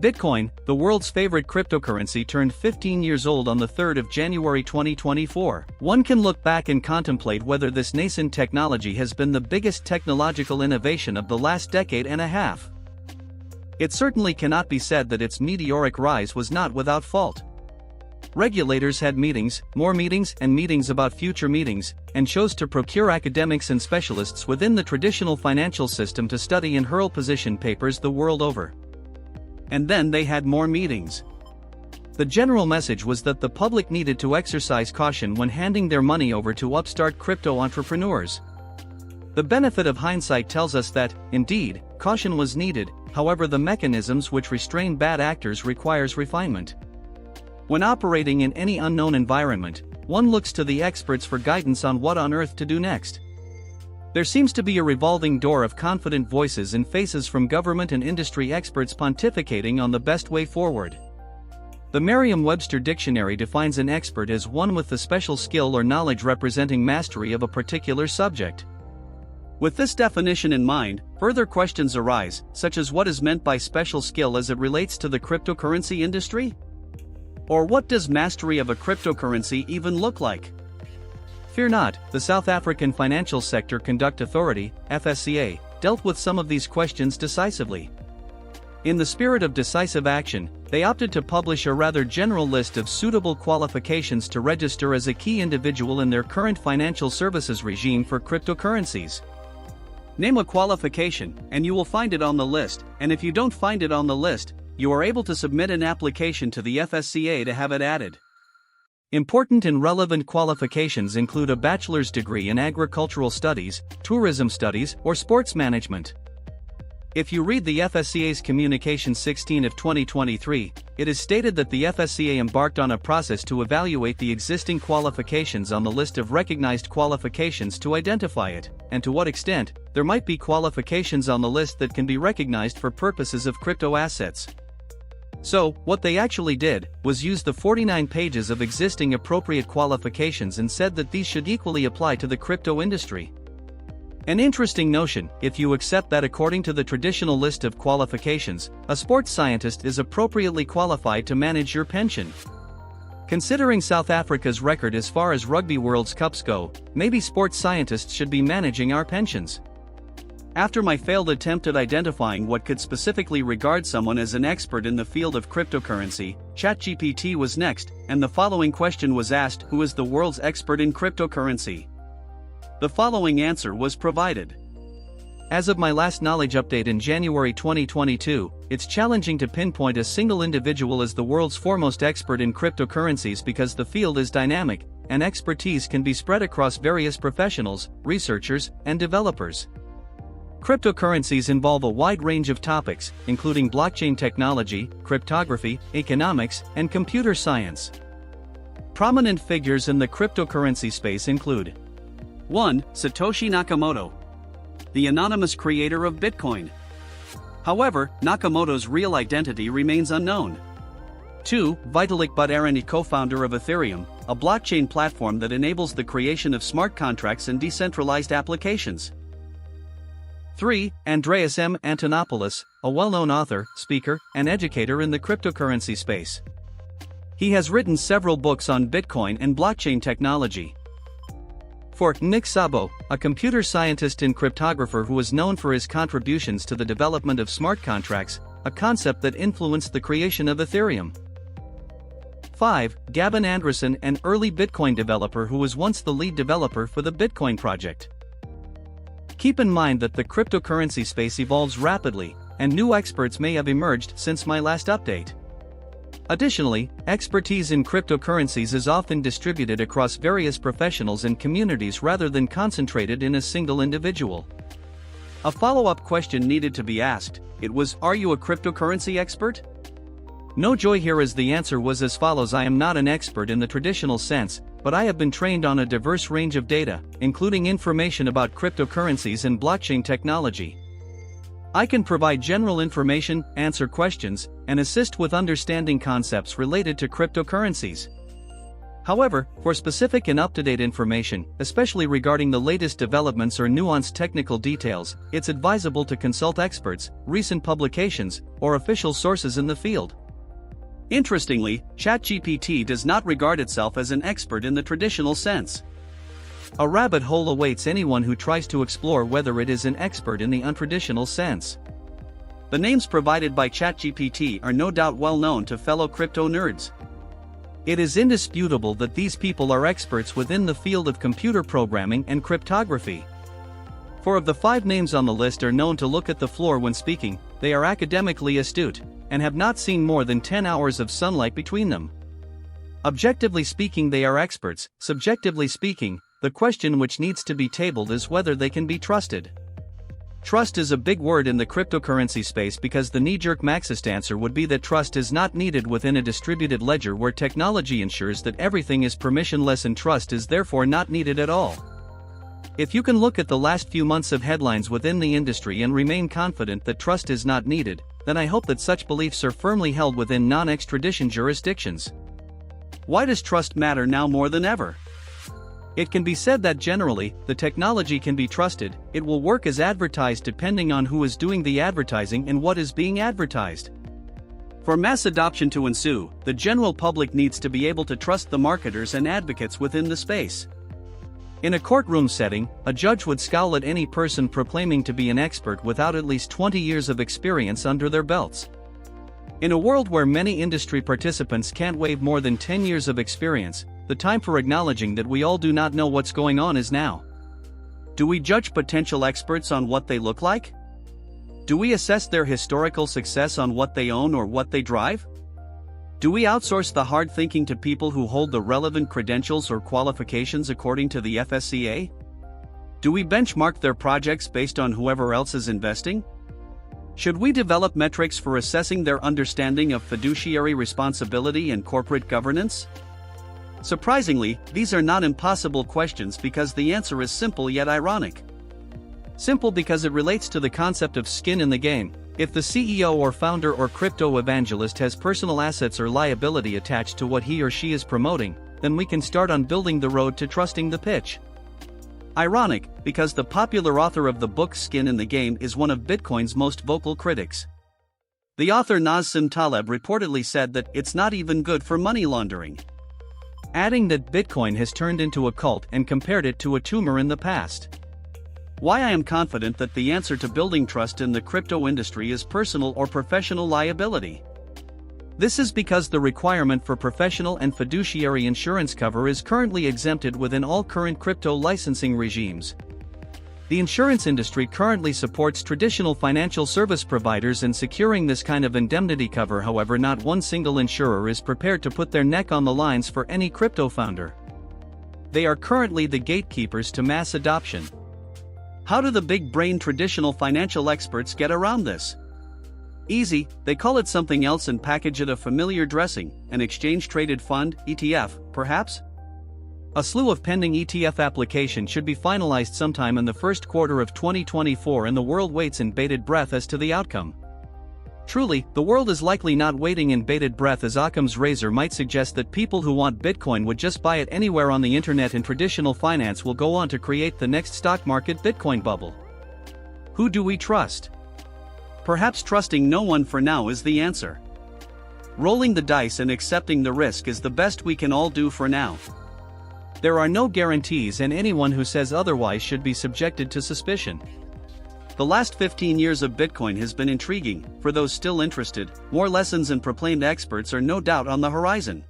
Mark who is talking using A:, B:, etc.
A: Bitcoin, the world's favorite cryptocurrency, turned 15 years old on the 3rd of January 2024. One can look back and contemplate whether this nascent technology has been the biggest technological innovation of the last decade and a half. It certainly cannot be said that its meteoric rise was not without fault. Regulators had meetings, more meetings and meetings about future meetings, and chose to procure academics and specialists within the traditional financial system to study and hurl position papers the world over. And then they had more meetings. The general message was that the public needed to exercise caution when handing their money over to upstart crypto entrepreneurs. The benefit of hindsight tells us that, indeed, caution was needed, however the mechanisms which restrain bad actors requires refinement. When operating in any unknown environment, one looks to the experts for guidance on what on earth to do next. There seems to be a revolving door of confident voices and faces from government and industry experts pontificating on the best way forward. The Merriam-Webster dictionary defines an expert as one with the special skill or knowledge representing mastery of a particular subject. With this definition in mind, further questions arise, such as what is meant by special skill as it relates to the cryptocurrency industry? Or what does mastery of a cryptocurrency even look like? Fear not, the South African Financial Sector Conduct Authority, FSCA, dealt with some of these questions decisively. In the spirit of decisive action, they opted to publish a rather general list of suitable qualifications to register as a key individual in their current financial services regime for cryptocurrencies. Name a qualification, and you will find it on the list, and if you don't find it on the list, you are able to submit an application to the FSCA to have it added. Important and relevant qualifications include a bachelor's degree in agricultural studies, tourism studies, or sports management. If you read the FSCA's Communication 16 of 2023, it is stated that the FSCA embarked on a process to evaluate the existing qualifications on the list of recognized qualifications to identify it, and to what extent there might be qualifications on the list that can be recognized for purposes of crypto assets. So, what they actually did was use the 49 pages of existing appropriate qualifications and said that these should equally apply to the crypto industry. An interesting notion, if you accept that according to the traditional list of qualifications, a sports scientist is appropriately qualified to manage your pension. Considering South Africa's record as far as Rugby World Cups go, maybe sports scientists should be managing our pensions. After my failed attempt at identifying what could specifically regard someone as an expert in the field of cryptocurrency, ChatGPT was next, and the following question was asked: who is the world's expert in cryptocurrency? The following answer was provided. As of my last knowledge update in January 2022, it's challenging to pinpoint a single individual as the world's foremost expert in cryptocurrencies because the field is dynamic, and expertise can be spread across various professionals, researchers, and developers. Cryptocurrencies involve a wide range of topics, including blockchain technology, cryptography, economics, and computer science. Prominent figures in the cryptocurrency space include 1. Satoshi Nakamoto, the anonymous creator of Bitcoin. However, Nakamoto's real identity remains unknown. 2. Vitalik Buterin, co-founder of Ethereum, a blockchain platform that enables the creation of smart contracts and decentralized applications. 3. Andreas M. Antonopoulos, a well-known author, speaker, and educator in the cryptocurrency space. He has written several books on Bitcoin and blockchain technology. 4. Nick Szabo, a computer scientist and cryptographer who is known for his contributions to the development of smart contracts, a concept that influenced the creation of Ethereum. 5. Gavin Andresen, an early Bitcoin developer who was once the lead developer for the Bitcoin project. Keep in mind that the cryptocurrency space evolves rapidly, and new experts may have emerged since my last update. Additionally, expertise in cryptocurrencies is often distributed across various professionals and communities rather than concentrated in a single individual. A follow-up question needed to be asked. It was, are you a cryptocurrency expert? No joy here, as the answer was as follows: I am not an expert in the traditional sense, but I have been trained on a diverse range of data, including information about cryptocurrencies and blockchain technology. I can provide general information, answer questions, and assist with understanding concepts related to cryptocurrencies. However, for specific and up-to-date information, especially regarding the latest developments or nuanced technical details, it's advisable to consult experts, recent publications, or official sources in the field. Interestingly, ChatGPT does not regard itself as an expert in the traditional sense. A rabbit hole awaits anyone who tries to explore whether it is an expert in the untraditional sense. The names provided by ChatGPT are no doubt well known to fellow crypto nerds. It is indisputable that these people are experts within the field of computer programming and cryptography. 4 of the 5 names on the list are known to look at the floor when speaking, they are academically astute, and have not seen more than 10 hours of sunlight between them. Objectively speaking, they are experts. Subjectively speaking, the question which needs to be tabled is whether they can be trusted. Trust is a big word in the cryptocurrency space because the knee-jerk Marxist answer would be that trust is not needed within a distributed ledger where technology ensures that everything is permissionless, and trust is therefore not needed at all. If you can look at the last few months of headlines within the industry and remain confident that trust is not needed, then I hope that such beliefs are firmly held within non-extradition jurisdictions. Why does trust matter now more than ever? It can be said that generally, the technology can be trusted, it will work as advertised depending on who is doing the advertising and what is being advertised. For mass adoption to ensue, the general public needs to be able to trust the marketers and advocates within the space. In a courtroom setting, a judge would scowl at any person proclaiming to be an expert without at least 20 years of experience under their belts. In a world where many industry participants can't waive more than 10 years of experience, the time for acknowledging that we all do not know what's going on is now. Do we judge potential experts on what they look like? Do we assess their historical success on what they own or what they drive? Do we outsource the hard thinking to people who hold the relevant credentials or qualifications according to the FSCA? Do we benchmark their projects based on whoever else is investing? Should we develop metrics for assessing their understanding of fiduciary responsibility and corporate governance? Surprisingly, these are not impossible questions because the answer is simple yet ironic. Simple because it relates to the concept of skin in the game. If the CEO or founder or crypto evangelist has personal assets or liability attached to what he or she is promoting, then we can start on building the road to trusting the pitch. Ironic, because the popular author of the book Skin in the Game is one of Bitcoin's most vocal critics. The author Nassim Taleb reportedly said that it's not even good for money laundering, adding that Bitcoin has turned into a cult and compared it to a tumor in the past. Why I am confident that the answer to building trust in the crypto industry is personal or professional liability. This is because the requirement for professional and fiduciary insurance cover is currently exempted within all current crypto licensing regimes. The insurance industry currently supports traditional financial service providers in securing this kind of indemnity cover. However, not one single insurer is prepared to put their neck on the lines for any crypto founder. They are currently the gatekeepers to mass adoption. How do the big-brain traditional financial experts get around this? Easy, they call it something else and package it a familiar dressing, an exchange-traded fund, ETF, perhaps? A slew of pending ETF applications should be finalized sometime in the first quarter of 2024, and the world waits in bated breath as to the outcome. Truly, the world is likely not waiting in bated breath, as Occam's razor might suggest that people who want Bitcoin would just buy it anywhere on the internet, and traditional finance will go on to create the next stock market Bitcoin bubble. Who do we trust? Perhaps trusting no one for now is the answer. Rolling the dice and accepting the risk is the best we can all do for now. There are no guarantees, and anyone who says otherwise should be subjected to suspicion. The last 15 years of Bitcoin has been intriguing. For those still interested, more lessons and proclaimed experts are no doubt on the horizon.